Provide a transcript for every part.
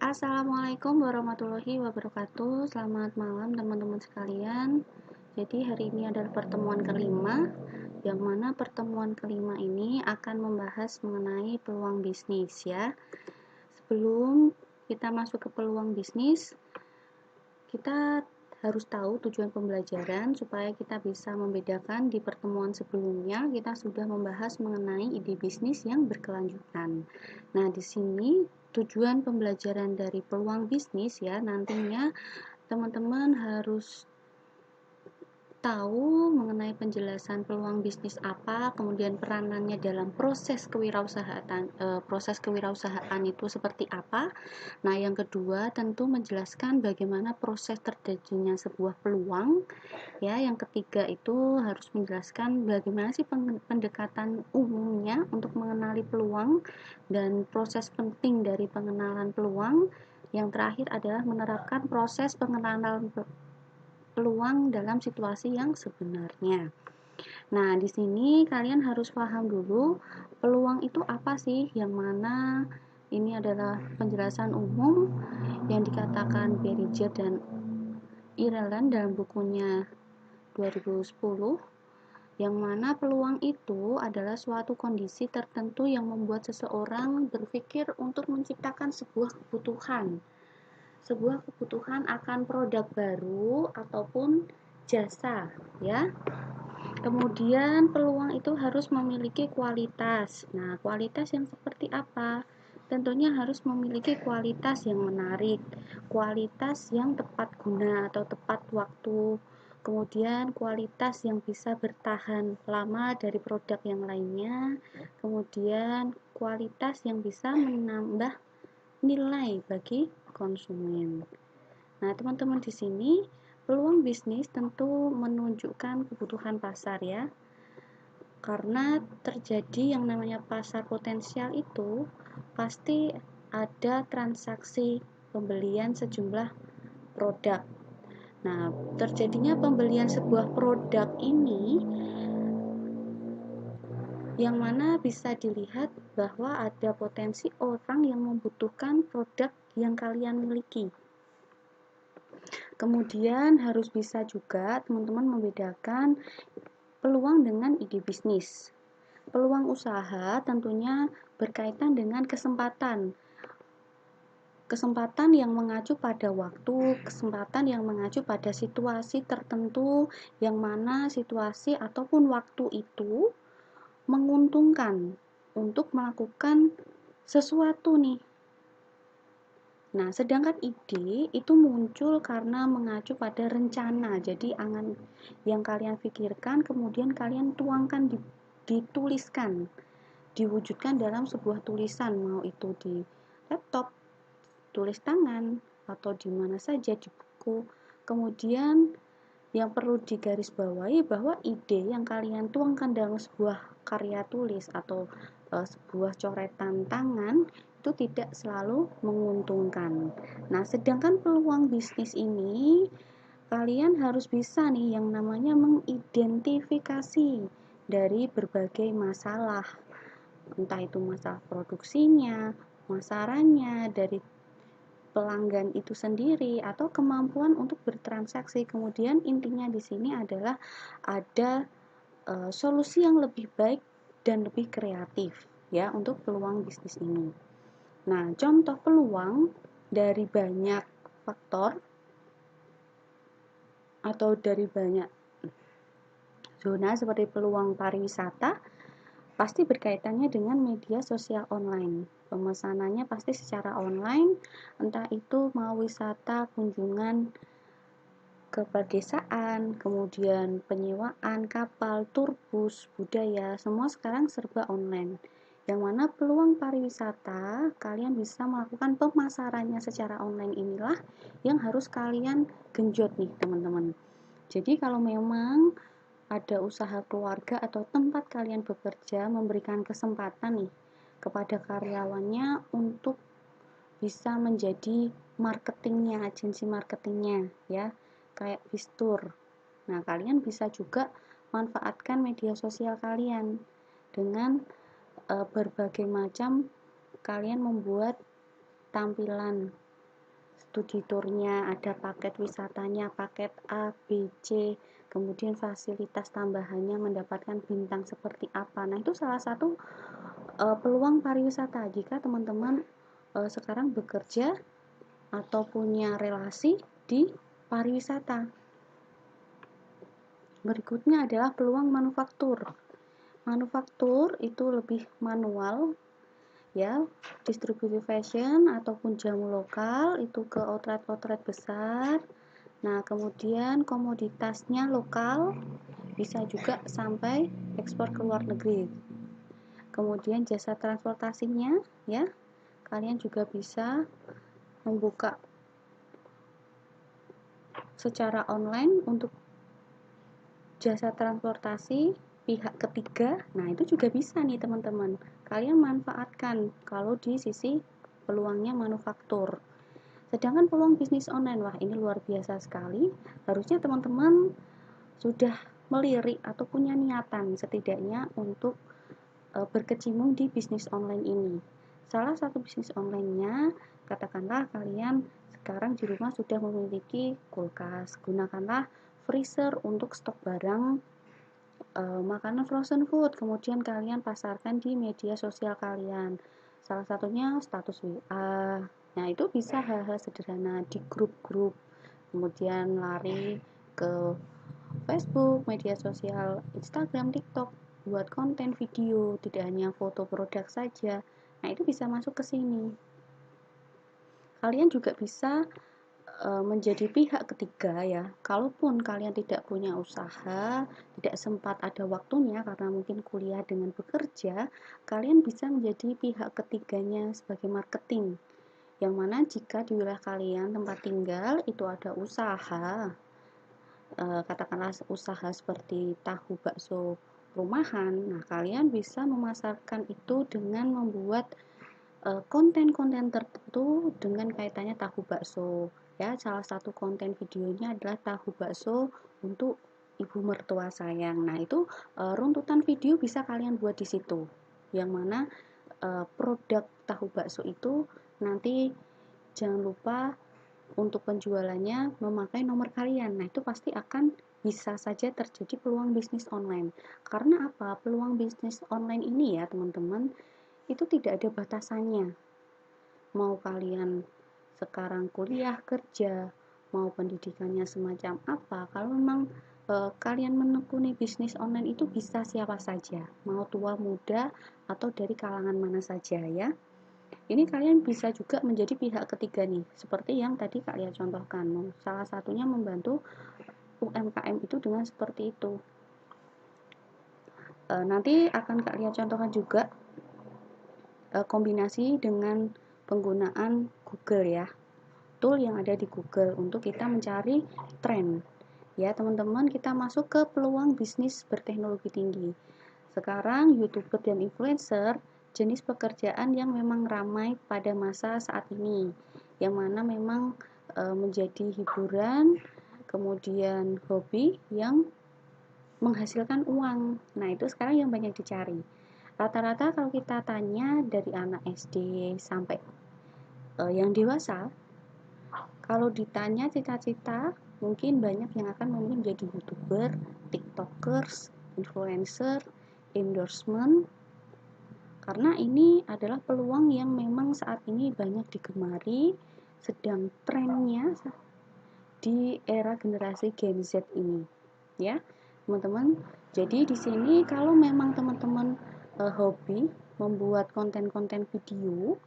Assalamualaikum warahmatullahi wabarakatuh. Selamat malam teman-teman sekalian. Jadi hari ini adalah pertemuan kelima, yang mana pertemuan kelima ini akan membahas mengenai peluang bisnis ya. Sebelum kita masuk ke peluang bisnis, kita harus tahu tujuan pembelajaran supaya kita bisa membedakan. Di pertemuan sebelumnya kita sudah membahas mengenai ide bisnis yang berkelanjutan. Nah, di sini tujuan pembelajaran dari peluang bisnis ya, nantinya teman-teman harus tahu mengenai penjelasan peluang bisnis apa, kemudian peranannya dalam proses kewirausahaan itu seperti apa. Nah, yang kedua tentu menjelaskan bagaimana proses terjadinya sebuah peluang. Ya, yang ketiga itu harus menjelaskan bagaimana sih pendekatan umumnya untuk mengenali peluang dan proses penting dari pengenalan peluang. Yang terakhir adalah menerapkan proses pengenalan peluang dalam situasi yang sebenarnya. Nah, di sini kalian harus paham dulu peluang itu apa sih, yang mana ini adalah penjelasan umum yang dikatakan Berger dan Ireland dalam bukunya 2010, yang mana peluang itu adalah suatu kondisi tertentu yang membuat seseorang berpikir untuk menciptakan sebuah kebutuhan akan produk baru ataupun jasa ya. Kemudian peluang itu harus memiliki kualitas. Nah, kualitas yang seperti apa? Tentunya harus memiliki kualitas yang menarik, kualitas yang tepat guna atau tepat waktu, kemudian kualitas yang bisa bertahan lama dari produk yang lainnya, kemudian kualitas yang bisa menambah nilai bagi konsumen. Nah, teman-teman, di sini peluang bisnis tentu menunjukkan kebutuhan pasar ya. Karena terjadi yang namanya pasar potensial itu pasti ada transaksi pembelian sejumlah produk. Nah, terjadinya pembelian sebuah produk ini yang mana bisa dilihat bahwa ada potensi orang yang membutuhkan produk yang kalian miliki. Kemudian harus bisa juga teman-teman membedakan peluang dengan ide bisnis. Peluang usaha tentunya berkaitan dengan kesempatan yang mengacu pada waktu, kesempatan yang mengacu pada situasi tertentu, yang mana situasi ataupun waktu itu menguntungkan untuk melakukan sesuatu nih. Nah, sedangkan ide itu muncul karena mengacu pada rencana. Jadi angan yang kalian pikirkan kemudian kalian tuangkan, dituliskan, diwujudkan dalam sebuah tulisan, mau itu di laptop, tulis tangan, atau di mana saja, di buku. Kemudian yang perlu digarisbawahi bahwa ide yang kalian tuangkan dalam sebuah karya tulis atau sebuah coretan tangan itu tidak selalu menguntungkan. Nah, sedangkan peluang bisnis ini kalian harus bisa nih yang namanya mengidentifikasi dari berbagai masalah, entah itu masalah produksinya, masarannya, dari pelanggan itu sendiri, atau kemampuan untuk bertransaksi. Kemudian intinya di sini adalah ada solusi yang lebih baik dan lebih kreatif ya untuk peluang bisnis ini. Nah, contoh peluang dari banyak faktor atau dari banyak zona seperti peluang pariwisata pasti berkaitannya dengan media sosial online. Pemesanannya pasti secara online, entah itu mau wisata kunjungan ke pedesaan, kemudian penyewaan kapal, tur bus, budaya, semua sekarang serba online. Yang mana peluang pariwisata, kalian bisa melakukan pemasarannya secara online inilah yang harus kalian genjot nih teman-teman. Jadi kalau memang ada usaha keluarga atau tempat kalian bekerja memberikan kesempatan nih kepada karyawannya untuk bisa menjadi marketingnya, agensi marketingnya ya, kayak Vistur. Nah, kalian bisa juga manfaatkan media sosial kalian dengan berbagai macam kalian membuat tampilan studi tournya, ada paket wisatanya, paket A, B, C, kemudian fasilitas tambahannya mendapatkan bintang seperti apa. Nah, itu salah satu peluang pariwisata jika teman-teman sekarang bekerja atau punya relasi di pariwisata. Berikutnya adalah peluang manufaktur. Manufaktur itu lebih manual, ya, distribusi fashion ataupun jamu lokal itu ke outlet-outlet besar. Nah, kemudian komoditasnya lokal, bisa juga sampai ekspor ke luar negeri. Kemudian jasa transportasinya, ya, kalian juga bisa membuka secara online untuk jasa transportasi pihak ketiga. Nah, itu juga bisa nih teman-teman, kalian manfaatkan kalau di sisi peluangnya manufaktur. Sedangkan peluang bisnis online, wah ini luar biasa sekali. Harusnya teman-teman sudah melirik atau punya niatan setidaknya untuk berkecimpung di bisnis online ini. Salah satu bisnis online-nya, katakanlah kalian sekarang di rumah sudah memiliki kulkas, gunakanlah freezer untuk stok barang makanan frozen food, kemudian kalian pasarkan di media sosial kalian. Salah satunya status WA. Nah, itu bisa hal-hal sederhana di grup-grup. Kemudian lari ke Facebook, media sosial, Instagram, TikTok, buat konten video, tidak hanya foto produk saja. Nah, itu bisa masuk ke sini. Kalian juga bisa menjadi pihak ketiga ya. Kalaupun kalian tidak punya usaha, tidak sempat ada waktunya karena mungkin kuliah dengan bekerja, kalian bisa menjadi pihak ketiganya sebagai marketing. Yang mana jika di wilayah kalian tempat tinggal itu ada usaha, katakanlah usaha seperti tahu bakso rumahan, nah kalian bisa memasarkan itu dengan membuat konten-konten tertentu dengan kaitannya tahu bakso. Ya, salah satu konten videonya adalah tahu bakso untuk ibu mertua sayang. Nah, itu runtutan video bisa kalian buat di situ. Yang mana produk tahu bakso itu nanti jangan lupa untuk penjualannya memakai nomor kalian. Nah, itu pasti akan bisa saja terjadi peluang bisnis online. Karena apa? Peluang bisnis online ini ya, teman-teman, itu tidak ada batasannya. Mau kalian sekarang kuliah, kerja, mau pendidikannya semacam apa, kalau memang kalian menekuni bisnis online itu bisa siapa saja, mau tua muda atau dari kalangan mana saja ya. Ini kalian bisa juga menjadi pihak ketiga nih, seperti yang tadi Kak Lia contohkan. Salah satunya membantu UMKM itu dengan seperti itu. Nanti akan Kak Lia contohkan juga kombinasi dengan penggunaan Google ya, tool yang ada di Google untuk kita mencari tren. Ya teman-teman, kita masuk ke peluang bisnis berteknologi tinggi. Sekarang YouTuber dan influencer jenis pekerjaan yang memang ramai pada masa saat ini, yang mana memang menjadi hiburan, kemudian hobi yang menghasilkan uang. Nah, itu sekarang yang banyak dicari. Rata-rata kalau kita tanya dari anak SD sampai yang dewasa, kalau ditanya cita-cita, mungkin banyak yang akan memilih menjadi YouTuber, TikTokers, influencer, endorsement, karena ini adalah peluang yang memang saat ini banyak digemari, sedang trennya di era generasi Gen Z ini, ya, teman-teman. Jadi di sini kalau memang teman-teman hobi membuat konten-konten video,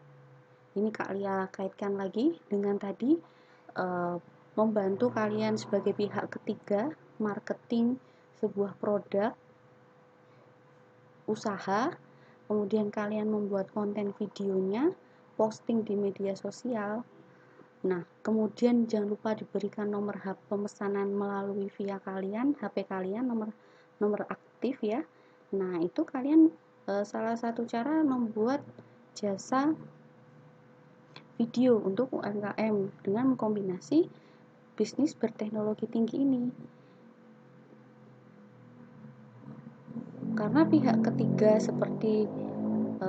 ini Kak Lia kaitkan lagi dengan tadi membantu kalian sebagai pihak ketiga marketing sebuah produk usaha, kemudian kalian membuat konten videonya, posting di media sosial. Nah, kemudian jangan lupa diberikan nomor pemesanan melalui via kalian, HP kalian, nomor aktif ya. Nah, itu kalian salah satu cara membuat jasa video untuk UMKM dengan mengkombinasi bisnis berteknologi tinggi ini. Karena pihak ketiga seperti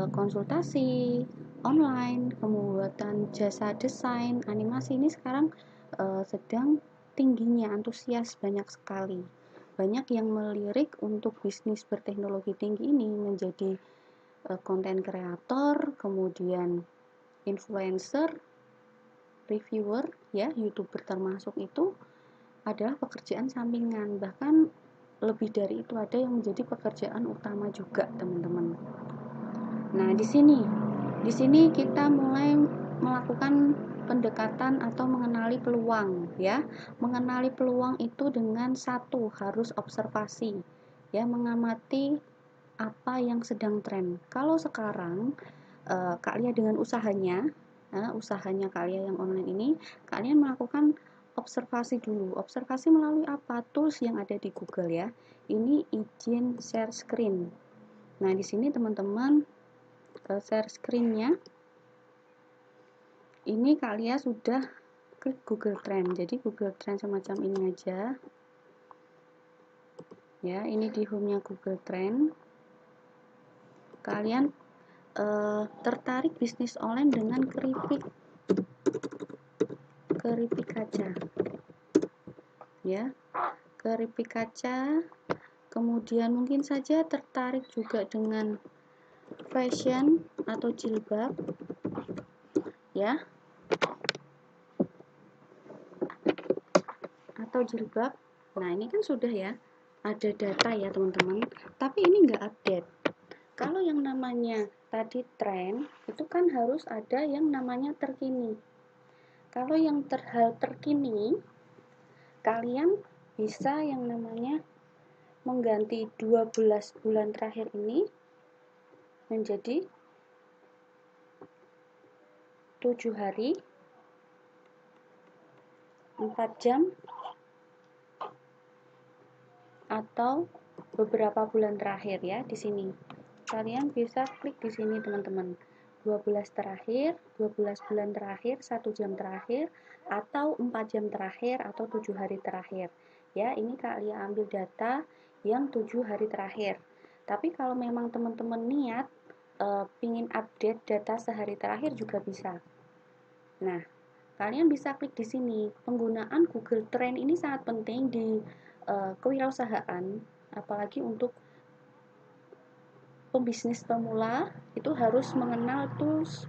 konsultasi, online, pembuatan jasa desain, animasi ini sekarang sedang tingginya antusias banyak sekali. Banyak yang melirik untuk bisnis berteknologi tinggi ini menjadi konten kreator, kemudian influencer, reviewer, ya, YouTuber termasuk itu adalah pekerjaan sampingan, bahkan lebih dari itu ada yang menjadi pekerjaan utama juga, teman-teman. Nah, di sini kita mulai melakukan pendekatan atau mengenali peluang, ya. Mengenali peluang itu dengan satu, harus observasi, ya, mengamati apa yang sedang tren. Kalau sekarang Kak Lia dengan usahanya Kak Lia yang online ini, kalian melakukan observasi dulu. Observasi melalui apa? Tools yang ada di Google, ya. Ini izin share screen. Nah, di sini teman-teman share screen-nya ini Kak Lia sudah klik Google Trend. Jadi Google Trend semacam ini aja. Ya, ini di home-nya Google Trend. Kalian tertarik bisnis online dengan keripik kaca, ya, keripik kaca. Kemudian mungkin saja tertarik juga dengan fashion atau jilbab, ya, atau jilbab. Nah, ini kan sudah, ya, ada data, ya teman-teman, tapi ini nggak update. Kalau yang namanya tadi tren, itu kan harus ada yang namanya terkini. Kalau yang hal terkini, kalian bisa yang namanya mengganti 12 bulan terakhir ini menjadi 7 hari, 4 jam, atau beberapa bulan terakhir, ya. Di sini kalian bisa klik di sini, teman-teman. 12 terakhir, 12 bulan terakhir, 1 jam terakhir, atau 4 jam terakhir, atau 7 hari terakhir, ya. Ini kalian ambil data yang 7 hari terakhir. Tapi kalau memang teman-teman niat pingin update data sehari terakhir juga bisa. Nah, kalian bisa klik di sini. Penggunaan Google Trend ini sangat penting di kewirausahaan, apalagi untuk pembisnis pemula itu harus mengenal tools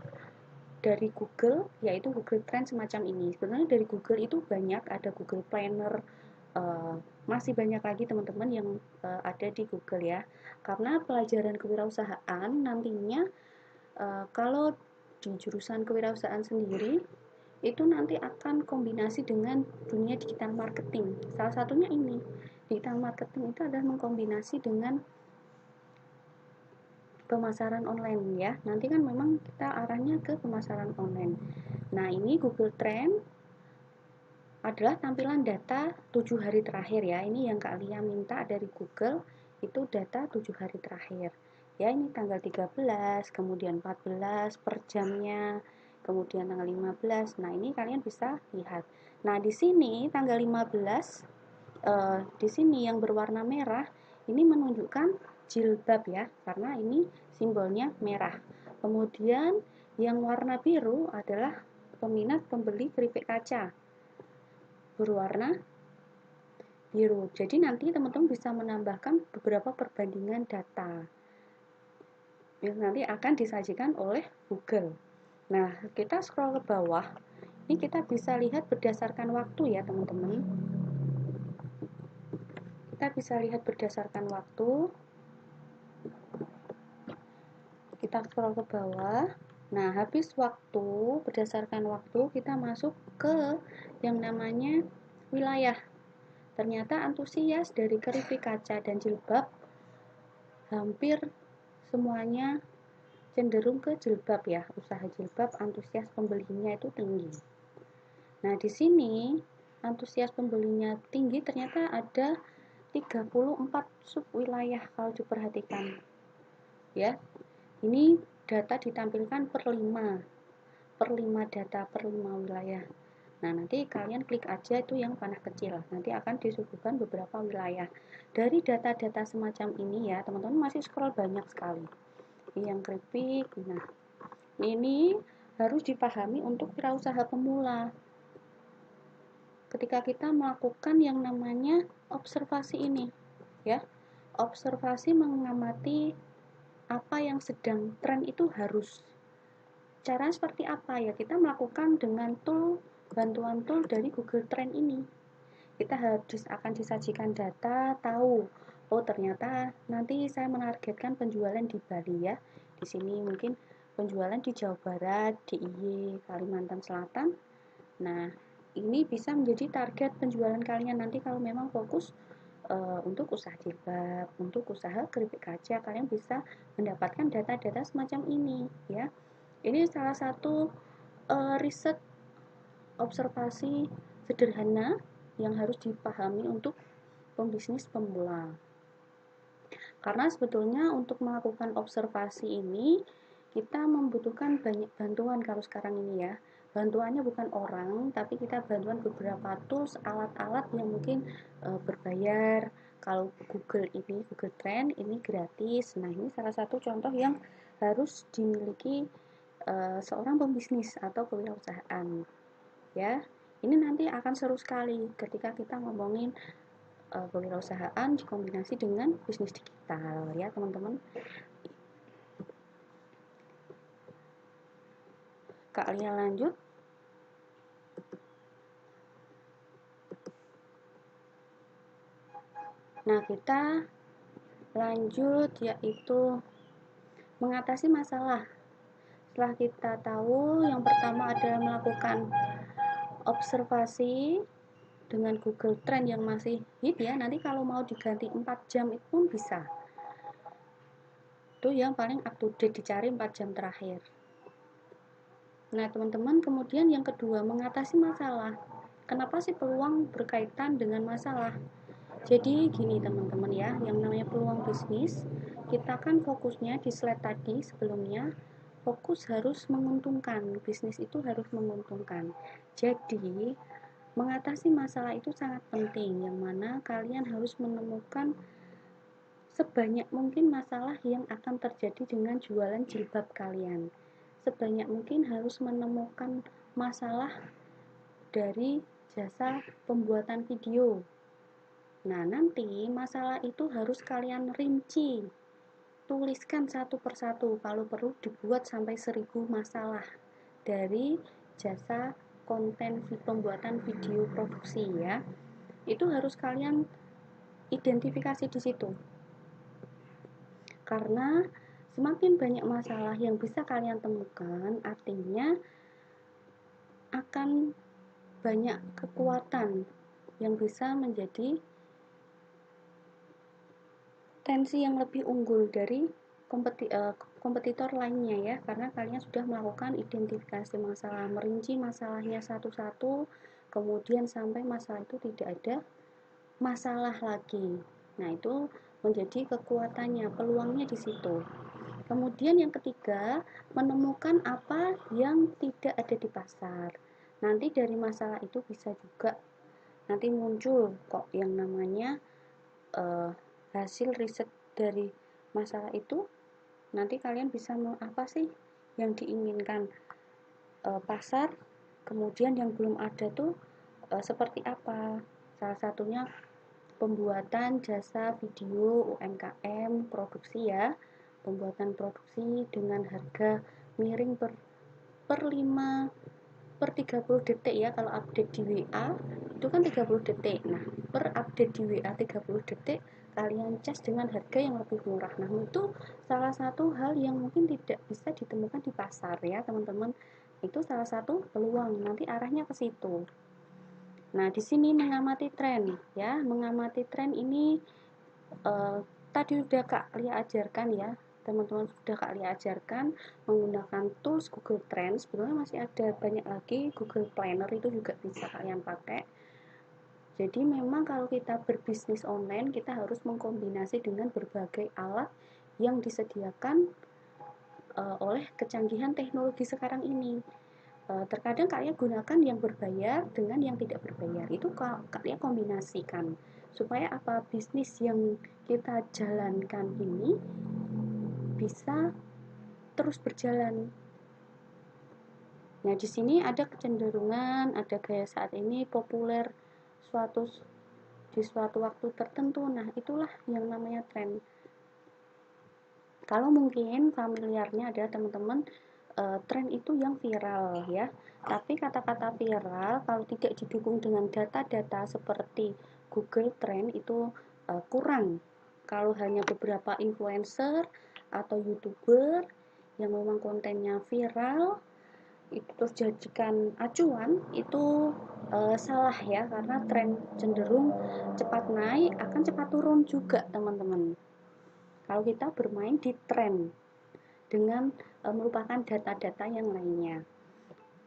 dari Google, yaitu Google Trend semacam ini. Sebenarnya dari Google itu banyak, ada Google Planner, masih banyak lagi teman-teman yang ada di Google, ya. Karena pelajaran kewirausahaan nantinya kalau di jurusan kewirausahaan sendiri itu nanti akan kombinasi dengan dunia digital marketing. Salah satunya ini, digital marketing itu adalah mengkombinasi dengan pemasaran online, ya. Nanti kan memang kita arahnya ke pemasaran online. Nah, ini Google Trend adalah tampilan data 7 hari terakhir, ya. Ini yang kalian minta dari Google, itu data 7 hari terakhir. Ya, ini tanggal 13, kemudian 14 per jamnya, kemudian tanggal 15. Nah, ini kalian bisa lihat. Nah, di sini tanggal 15 di sini yang berwarna merah ini menunjukkan jilbab, ya, karena ini simbolnya merah. Kemudian yang warna biru adalah peminat pembeli keripik kaca berwarna biru. Jadi nanti teman-teman bisa menambahkan beberapa perbandingan data yang nanti akan disajikan oleh Google. Nah, kita scroll ke bawah. Ini kita bisa lihat berdasarkan waktu, ya teman-teman. Kita bisa lihat berdasarkan waktu. Kita scroll ke bawah. Nah, habis waktu, berdasarkan waktu kita masuk ke yang namanya wilayah. Ternyata antusias dari keripik kaca dan jilbab hampir semuanya cenderung ke jilbab, ya. Usaha jilbab antusias pembelinya itu tinggi. Nah, di sini antusias pembelinya tinggi, ternyata ada 34 sub wilayah kalau diperhatikan, ya. Ini data ditampilkan per 5 data per 5 wilayah. Nah, nanti kalian klik aja itu yang panah kecil, nanti akan disuguhkan beberapa wilayah. Dari data-data semacam ini, ya teman-teman, masih scroll banyak sekali. Ini yang keripik. Nah, Ini harus dipahami untuk wirausaha pemula. Ketika kita melakukan yang namanya observasi ini, ya, observasi mengamati apa yang sedang tren itu harus. Cara seperti apa ya? Kita melakukan dengan bantuan tool dari Google Trend ini. Kita akan disajikan data, tahu, oh ternyata nanti saya menargetkan penjualan di Bali ya. Di sini mungkin penjualan di Jawa Barat, DIY, Kalimantan Selatan. Nah, ini bisa menjadi target penjualan kalian nanti kalau memang fokus untuk usaha jilbab, untuk usaha keripik kaca, kalian bisa mendapatkan data-data semacam ini ya. Ini salah satu riset observasi sederhana yang harus dipahami untuk pembisnis pemula. Karena sebetulnya untuk melakukan observasi ini kita membutuhkan banyak bantuan kalau sekarang ini ya. Bantuannya bukan orang, tapi kita bantuan beberapa tools, alat-alat yang mungkin berbayar. Kalau Google Trend ini gratis. Nah, ini salah satu contoh yang harus dimiliki seorang pembisnis atau kewirausahaan. Ya, ini nanti akan seru sekali ketika kita ngomongin kewirausahaan dikombinasi dengan bisnis digital ya teman-teman. Kak Lia lanjut. Nah, kita lanjut yaitu mengatasi masalah. Setelah kita tahu yang pertama adalah melakukan observasi dengan Google Trend yang masih hit ya, nanti kalau mau diganti 4 jam itu pun bisa. Itu yang paling up to date, dicari 4 jam terakhir. Nah, teman-teman, kemudian yang kedua, mengatasi masalah. Kenapa sih peluang berkaitan dengan masalah? Jadi gini teman-teman ya, yang namanya peluang bisnis, kita kan fokusnya di slide tadi sebelumnya, fokus harus menguntungkan, bisnis itu harus menguntungkan. Jadi, mengatasi masalah itu sangat penting, yang mana kalian harus menemukan sebanyak mungkin masalah yang akan terjadi dengan jualan jilbab kalian. Sebanyak mungkin harus menemukan masalah dari jasa pembuatan video. Nah, nanti masalah itu harus kalian rinci. Tuliskan satu persatu, kalau perlu dibuat sampai 1000 masalah dari jasa konten pembuatan video produksi ya. Itu harus kalian identifikasi di situ. Karena semakin banyak masalah yang bisa kalian temukan, artinya akan banyak kekuatan yang bisa menjadi tensi yang lebih unggul dari kompetitor lainnya ya, karena kalian sudah melakukan identifikasi masalah, merinci masalahnya satu-satu, kemudian sampai masalah itu tidak ada masalah lagi. Nah, itu menjadi kekuatannya, peluangnya di situ. Kemudian yang ketiga, menemukan apa yang tidak ada di pasar. Nanti dari masalah itu bisa juga nanti muncul kok yang namanya hasil riset dari masalah itu. Nanti kalian bisa apa sih yang diinginkan pasar, kemudian yang belum ada tuh seperti apa. Salah satunya pembuatan jasa video UMKM produksi ya, pembuatan produksi dengan harga miring per 5 per 30 detik ya, kalau update di WA itu kan 30 detik. Nah, per update di WA 30 detik kalian cas dengan harga yang lebih murah. Nah, itu salah satu hal yang mungkin tidak bisa ditemukan di pasar ya teman-teman. Itu salah satu peluang, nanti arahnya ke situ. Nah, di sini mengamati tren ya, mengamati tren ini tadi udah Kak Lia ajarkan ya, teman-teman sudah Kak Lia ajarkan menggunakan tools Google Trends. Sebenarnya masih ada banyak lagi, Google Planner itu juga bisa kalian pakai. Jadi memang kalau kita berbisnis online, kita harus mengkombinasi dengan berbagai alat yang disediakan oleh kecanggihan teknologi sekarang ini. Terkadang kalian gunakan yang berbayar dengan yang tidak berbayar, itu kalian kombinasikan supaya apa, bisnis yang kita jalankan ini bisa terus berjalan Nah, di sini ada kecenderungan, ada gaya saat ini populer di suatu waktu tertentu. Nah, itulah yang namanya tren. Kalau mungkin familiarnya adalah teman-teman tren itu yang viral ya. Tapi kata-kata viral kalau tidak didukung dengan data-data seperti Google Trend itu kurang. Kalau hanya beberapa influencer atau YouTuber yang memang kontennya viral itu terus jadikan acuan itu salah ya, karena tren cenderung cepat naik akan cepat turun juga teman-teman. Kalau kita bermain di tren dengan merupakan data-data yang lainnya.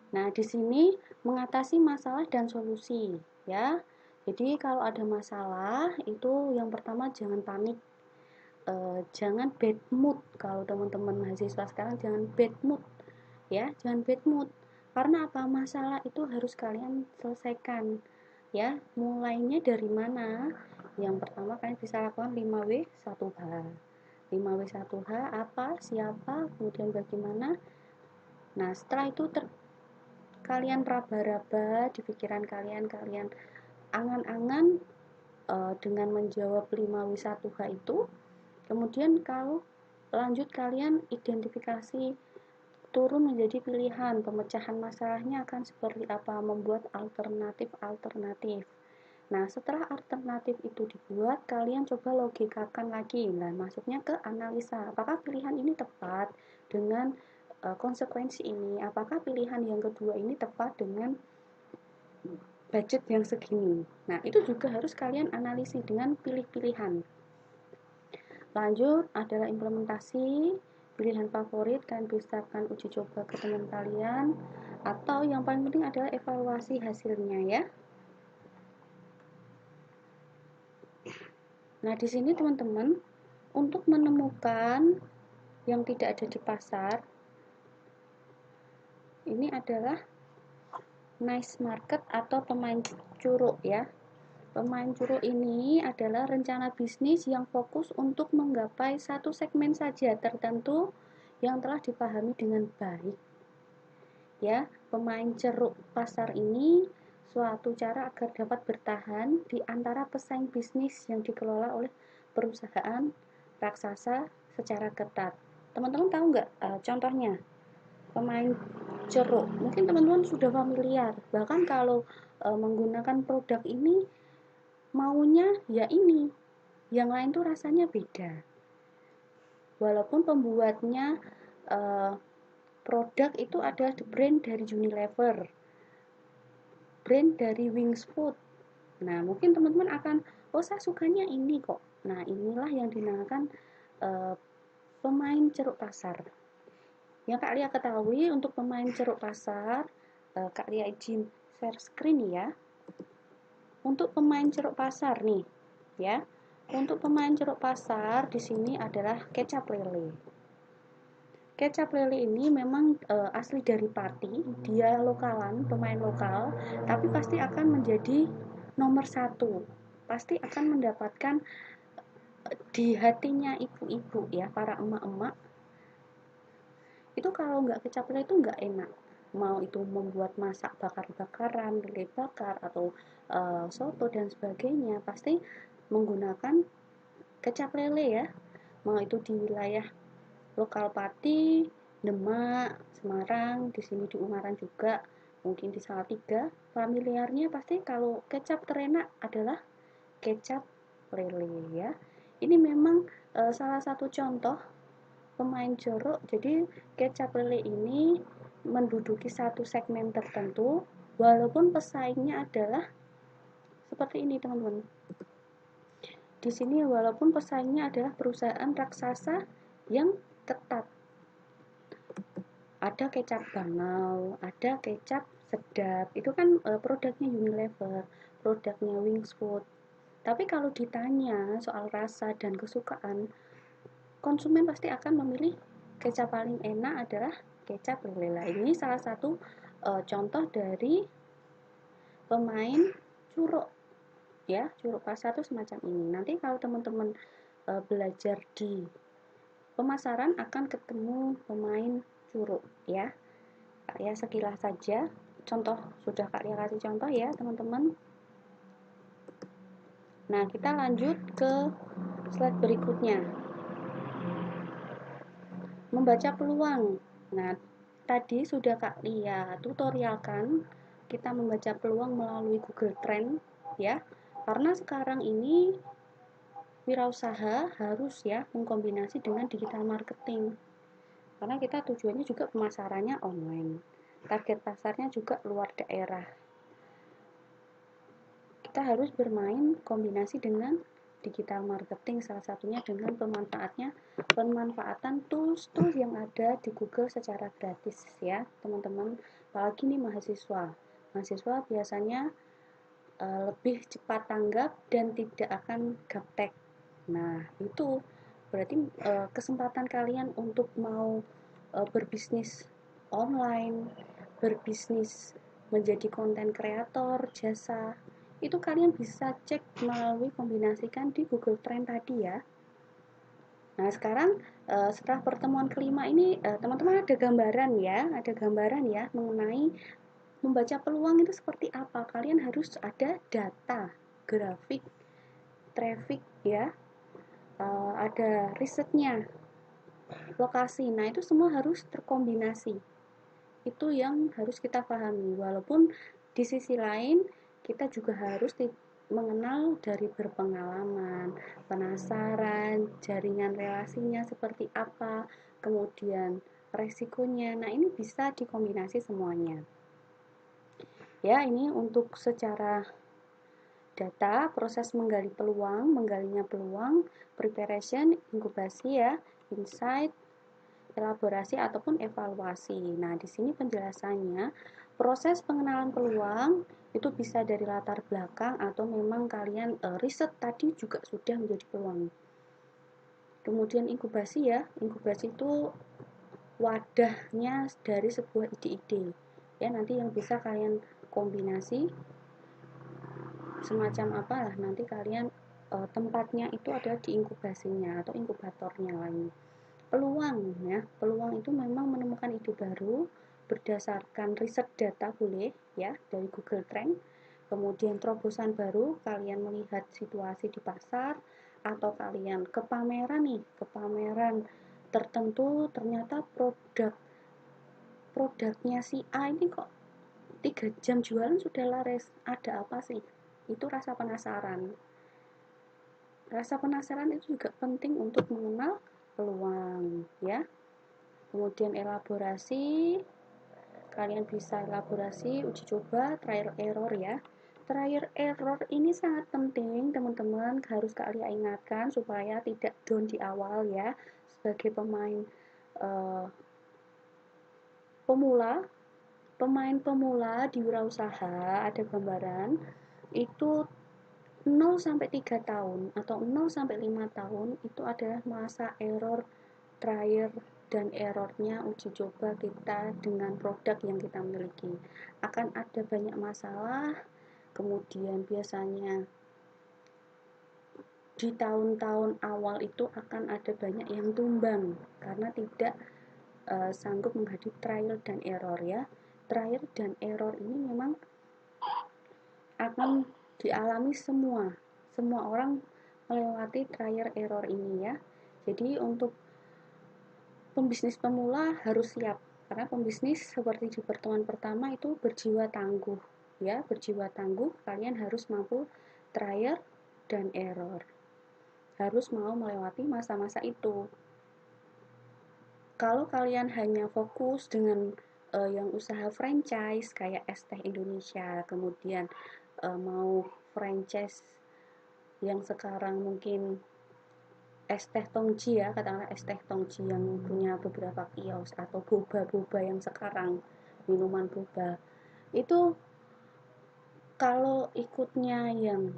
Nah, di sini mengatasi masalah dan solusi ya. Jadi kalau ada masalah itu yang pertama jangan panik. Jangan bad mood. Kalau teman-teman mahasiswa sekarang jangan bad mood ya, jangan bad mood. Karena apa? Masalah itu harus kalian selesaikan ya. Mulainya dari mana? Yang pertama kalian bisa lakukan 5W1H. 5W1H apa, siapa, kemudian bagaimana. Nah, setelah itu kalian raba-raba di pikiran kalian, kalian angan-angan dengan menjawab 5W1H itu. Kemudian kalau lanjut kalian identifikasi turun menjadi pilihan, pemecahan masalahnya akan seperti apa, membuat alternatif-alternatif. Nah, setelah alternatif itu dibuat, kalian coba logikakan lagi. Nah, masuknya ke analisa. Apakah pilihan ini tepat dengan konsekuensi ini? Apakah pilihan yang kedua ini tepat dengan budget yang segini? Nah, itu juga harus kalian analisis dengan pilih-pilihan. Lanjut adalah implementasi. Pilihan favorit kalian bisa uji coba ke teman kalian, atau yang paling penting adalah evaluasi hasilnya ya. Nah, di sini teman-teman, untuk menemukan yang tidak ada di pasar, ini adalah niche market atau pemain curug ya. Pemain curug ini adalah rencana bisnis yang fokus untuk menggapai satu segmen saja tertentu yang telah dipahami dengan baik. Ya, pemain ceruk pasar ini suatu cara agar dapat bertahan di antara pesaing bisnis yang dikelola oleh perusahaan raksasa secara ketat. Teman-teman tahu nggak contohnya? Pemain ceruk, mungkin teman-teman sudah familiar. Bahkan kalau menggunakan produk ini, maunya ya ini, yang lain tuh rasanya beda. Walaupun pembuatnya produk itu adalah brand dari Unilever, brand dari Wings Food. Nah, mungkin teman-teman akan, oh saya sukanya ini kok. Nah, inilah yang dinamakan pemain ceruk pasar. Yang Kak Lia ketahui untuk pemain ceruk pasar, Kak Lia izin share screen ya. Untuk pemain ceruk pasar nih, ya. Untuk pemain ceruk pasar di sini adalah kecap lele. Kecap lele ini memang asli dari Pati, dia lokalan, pemain lokal, tapi pasti akan menjadi nomor satu. Pasti akan mendapatkan di hatinya ibu-ibu ya, para emak-emak. Itu kalau nggak kecap lele itu nggak enak. Mau itu membuat masak bakar-bakaran, lele bakar, atau soto dan sebagainya, pasti menggunakan kecap lele ya. Mau itu di wilayah lokal Pati, Demak, Semarang, di sini di Ungaran juga, mungkin di Salatiga, familiarnya pasti kalau kecap terenak adalah kecap lele ya. Ini memang salah satu contoh pemain jorok. Jadi kecap lele ini menduduki satu segmen tertentu, walaupun pesaingnya adalah seperti ini teman-teman. Di sini walaupun pesaingnya adalah perusahaan raksasa yang ketat. Ada kecap bangau, ada kecap sedap. Itu kan produknya Unilever, produknya Wings Food. Tapi kalau ditanya soal rasa dan kesukaan, konsumen pasti akan memilih kecap paling enak adalah kecap lele. Ini salah satu contoh dari pemain curug ya, curug pasar itu semacam ini. Nanti kalau teman-teman belajar di pemasaran akan ketemu pemain curug ya. Kak ya sekilas saja. Contoh sudah Kak ya kasih contoh ya teman-teman. Nah, kita lanjut ke slide berikutnya. Membaca peluang. Nah, tadi sudah Kak Lia tutorialkan kita membaca peluang melalui Google Trend ya. Karena sekarang ini wirausaha harus ya mengkombinasi dengan digital marketing. Karena kita tujuannya juga pemasarannya online. Target pasarnya juga luar daerah. Kita harus bermain kombinasi dengan digital marketing, salah satunya dengan pemanfaatan tools-tools yang ada di Google secara gratis ya teman-teman. Apalagi nih mahasiswa biasanya lebih cepat tanggap dan tidak akan gaptek. Nah itu berarti kesempatan kalian untuk mau berbisnis online, berbisnis menjadi konten kreator jasa, itu kalian bisa cek melalui kombinasikan di Google Trend tadi ya. Nah sekarang setelah pertemuan kelima ini teman-teman ada gambaran ya mengenai membaca peluang itu seperti apa. Kalian harus ada data, grafik, traffic ya, ada risetnya, lokasi. Nah itu semua harus terkombinasi. Itu yang harus kita pahami. Walaupun di sisi lain kita juga harus mengenal dari berpengalaman, penasaran, jaringan relasinya seperti apa, kemudian resikonya. Nah, ini bisa dikombinasi semuanya. Ya, ini untuk secara data, proses menggalinya peluang, preparation, inkubasi ya, insight, elaborasi ataupun evaluasi. Nah, di sini penjelasannya, proses pengenalan peluang itu bisa dari latar belakang atau memang kalian riset tadi juga sudah menjadi peluang. Kemudian inkubasi ya, inkubasi itu wadahnya dari sebuah ide-ide. Ya, nanti yang bisa kalian kombinasi semacam apalah nanti kalian tempatnya itu adalah di inkubasinya atau inkubatornya lain. Peluang itu memang menemukan ide baru berdasarkan riset data boleh ya dari Google Trend. Kemudian terobosan baru, kalian melihat situasi di pasar atau kalian ke pameran tertentu ternyata produknya si A ini kok 3 jam jualan sudah laris. Ada apa sih? Itu rasa penasaran. Rasa penasaran itu juga penting untuk mengenal peluang ya. Kemudian elaborasi, kalian bisa elaborasi, uji coba, trial error ya. Trial error ini sangat penting teman-teman, harus kalian ingatkan supaya tidak down di awal ya. Sebagai pemain pemula di wirausaha ada gambaran itu 0 sampai 3 tahun atau 0 sampai 5 tahun itu adalah masa error, trial dan errornya uji coba kita dengan produk yang kita miliki. Akan ada banyak masalah, kemudian biasanya di tahun-tahun awal itu akan ada banyak yang tumbang karena tidak sanggup menghadapi trial dan error ya. Trial dan error ini memang akan dialami semua orang melewati trial error ini ya. Jadi untuk pembisnis pemula harus siap karena pembisnis seperti di pertemuan pertama itu berjiwa tangguh ya, berjiwa tangguh. Kalian harus mampu trial dan error, harus mau melewati masa-masa itu. Kalau kalian hanya fokus dengan yang usaha franchise kayak Es Teh Indonesia, kemudian mau franchise yang sekarang mungkin Es Teh Tongji ya, katakanlah Es Teh Tongji yang punya beberapa kios atau boba-boba yang sekarang minuman boba itu, kalau ikutnya yang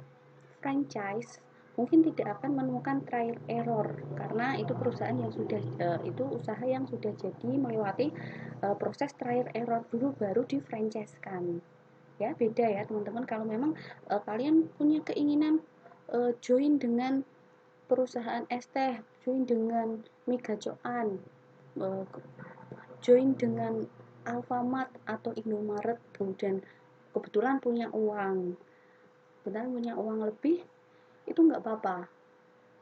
franchise mungkin tidak akan menemukan trial error karena itu perusahaan yang sudah itu usaha yang sudah jadi melewati proses trial error dulu baru di franchise-kan ya. Beda ya teman-teman, kalau memang kalian punya keinginan join dengan perusahaan es teh, join dengan Mie Gacoan, join dengan Alfamart atau Indomaret, kemudian kebetulan punya uang, lebih, itu nggak apa-apa.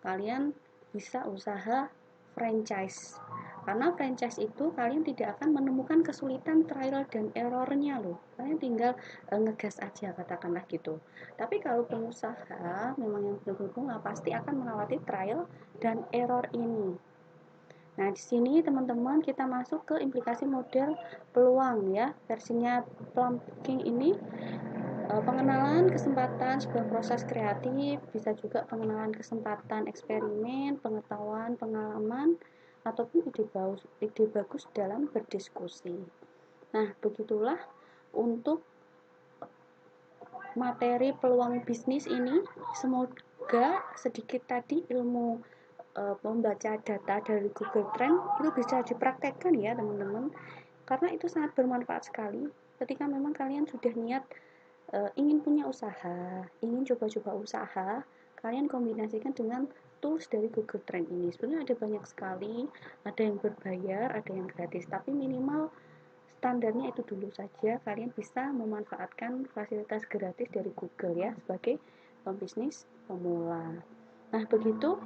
Kalian bisa usaha franchise. Karena franchise itu kalian tidak akan menemukan kesulitan trial dan errornya loh. Kalian tinggal ngegas aja, katakanlah gitu. Tapi kalau pengusaha memang yang benar-benar pasti akan melewati trial dan error ini. Nah, di sini teman-teman kita masuk ke implikasi model peluang ya. Versinya Plumking ini pengenalan kesempatan sebuah proses kreatif, bisa juga pengenalan kesempatan eksperimen, pengetahuan, pengalaman, ataupun ide bagus dalam berdiskusi. Nah, begitulah untuk materi peluang bisnis ini. Semoga sedikit tadi ilmu membaca data dari Google Trend itu bisa dipraktekkan ya teman-teman, karena itu sangat bermanfaat sekali ketika memang kalian sudah niat ingin punya usaha, ingin coba-coba usaha, kalian kombinasikan dengan tools dari Google Trend ini. Sebenarnya ada banyak sekali, ada yang berbayar, ada yang gratis, tapi minimal standarnya itu dulu saja. Kalian bisa memanfaatkan fasilitas gratis dari Google ya sebagai pembisnis pemula. Nah, begitu.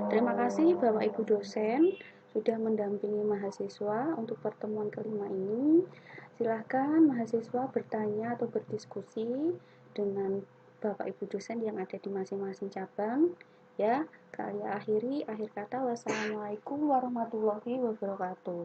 Terima kasih Bapak Ibu dosen sudah mendampingi mahasiswa untuk pertemuan kelima ini. Silahkan mahasiswa bertanya atau berdiskusi dengan Bapak Ibu dosen yang ada di masing-masing cabang. Ya, kalian akhiri akhir kata wassalamualaikum warahmatullahi wabarakatuh.